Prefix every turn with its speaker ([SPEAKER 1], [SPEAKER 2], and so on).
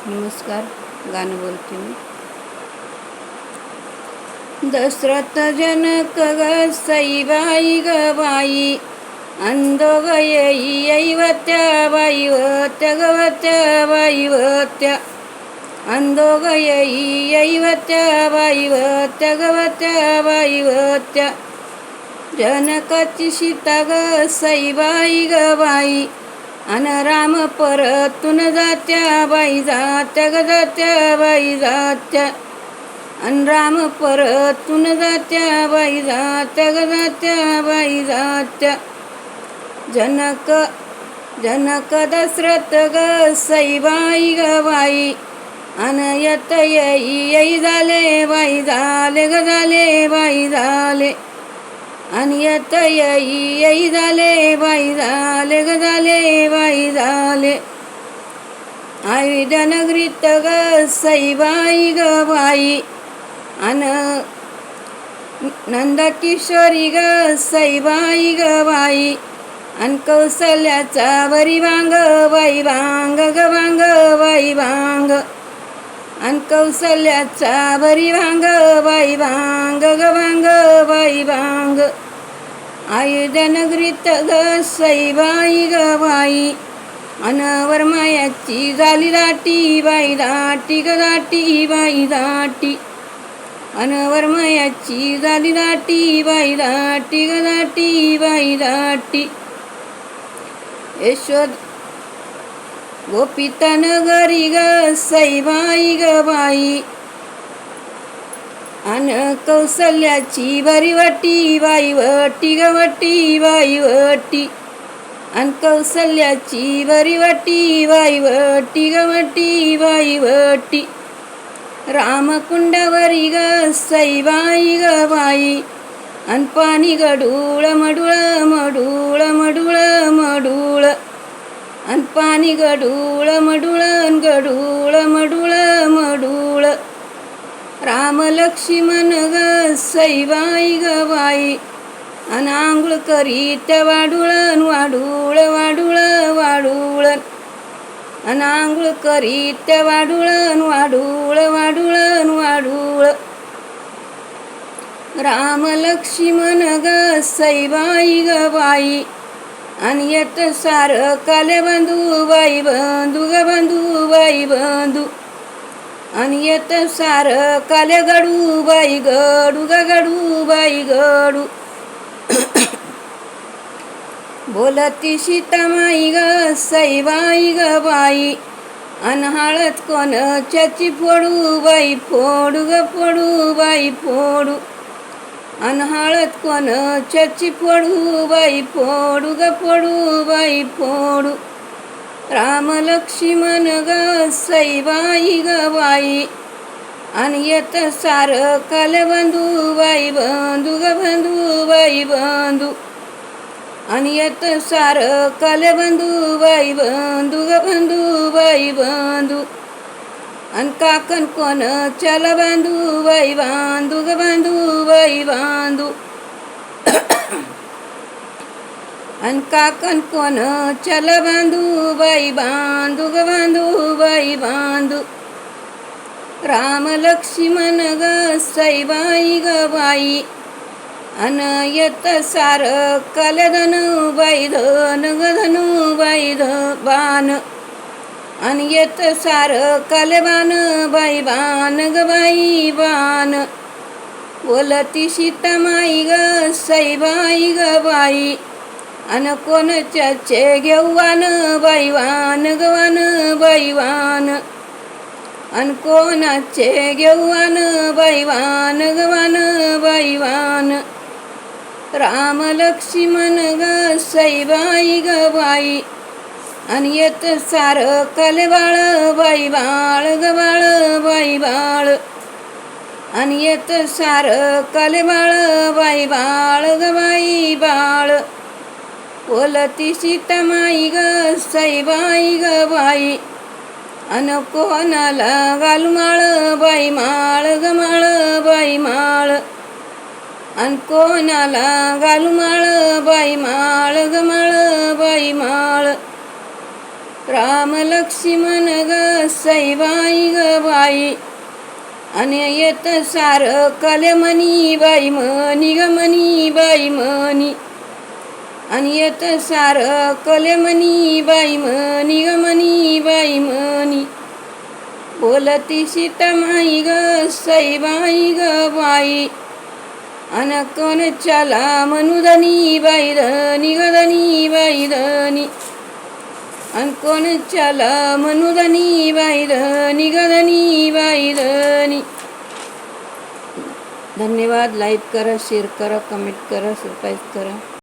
[SPEAKER 1] नमस्कार. गाणं बोलते मी. दशरथ जनक ग सईबाई ग बाई, अंदोग येई ऐवत्या बाई वत्या गवत्या बाई वत्या, अंदोग येई ऐवत्या बाई वत्या गवत्या बाई वत्या. जनकाची सीता ग सईबाई ग बाई, अन राम परतून जात्या बाई जात्या ग जात्या बाई जात्या, अन राम परतून जात्या बाई जात्या ग जात्या बाई जात्या. जनक दशरथ ग सईबाई ग बाई, अन येत येई झाले बाई झाले ग झाले बाई झाले, आणि येत येई झाले बाई झाले ग झाले बाई झाले. अयोध्या नगरीत ग सईबाई ग बाई, अन नंदा किशोरी ग सईबाई ग बाई, अन कौसल्याचा वरी वांग बाई वांग ग वांग बाई वांग, अन कौसल्याचा वरी वांग बाई वांग ग वांग बाई वांग. अयोध्या नगरीत ग सईबाई ग बाई, अन वरमायाची झाली दाटी बाई दाटी ग दाटी बाई दाटी, अन वरमायाची झाली दाटी बाई दाटी ग दाटी बाई दाटी. यशोद गोपिता नगरी ग सईबाई ग बाई, अन कौसल्याची बरी वटी बाई वटी ग वटी बाई वटी, अन कौसल्याची बरी वटी बाई वटी ग वटी बाई वटी. रामकुंडावरी ग सईबाई ग बाई, अन पाणी गडूळ मडूळ मडूळ मडूळ मडूळ, अन पाणी गडूळ मडूळ गडूळ मडूळ मडूळ. राम लक्ष्मण ग सईबाई ग बाई, अन आंघोळ करीत वाडूळन वाडूळ वाडूळ वाडूळ, अन आंघोळ करीत वाडूळन वाडूळ वाडूळ वाडूळ. राम लक्ष्मण ग सईबाई ग बाई, अन येत सार काले बंधू बाई बंधू ग बंधू बाई बंधू, अन येत सार काले गडू बाई गडू ग गडू बाई गडू. बोलती सीतामाई ग सईबाई ग बाई, अन हळद कोणाची फोडू बाई फोडू ग फोडू बाई फोडू, अन हळद कोणाची फोडू बाई फोडू ग फोडू बाई फोडू. राम लक्ष्मण ग सईबाई ग बाई, अन येत सार काले बंधू बाई बंधू ग बंधू बाई बंधू, अन येत सार काले बंधू बाई बंधू ग बंधू बाई बंधू. अन काकन कोण चल बांधू बाई बांधू ग बांधू बाई बांधू, अन काकन कोण चल बांधू बाई बांधू ग बांधू बाई बांधू. राम लक्ष्मण ग सईबाई ग बाई, अन येत सार काले धनु बाई धन ग धनु बाई बाण, अन येत सार काले बाण बाई बाण ग बाई बाण. बोलती सीतामाई ग सईबाई ग बाई, अन कोणच्याचे घेऊ वान बाई वान ग वान बाई वान, अन कोणाचे घेऊ वान बाई वान ग one by one. Ram Laxman ग सईबाई ग बाई, अन येत सार काले बाळ बाई बाळ ग बाळ बाई बाळ, अन येत सार काले बाळ बाई बाळ ग बाई बाळ. बोलती सीतामाई ग सईबाई ग बाई, अन कोणाला घालू माळ बाई माळ ग माळ बाई माळ, अन कोणाला घालू माळ बाई माळ ग माळ बाई माळ. राम लक्ष्मण ग सईबाई ग बाई आणि येत सार कलमनी बाई मनी ग मनी बाई मनी आणि येत सार कलमनी बाई मनी ग मनी बाई मनी बोलती सीतामाई ग सईबाई ग बाई अन कोण चला मनुधनी बाई धनी ग धनी बाई धनी अन कोण चला मनुधनी बाई धनी ग धनी बाई धनी. धन्यवाद. लाईक करा, शेअर करा, कमेंट करा, सबस्क्राईब करा.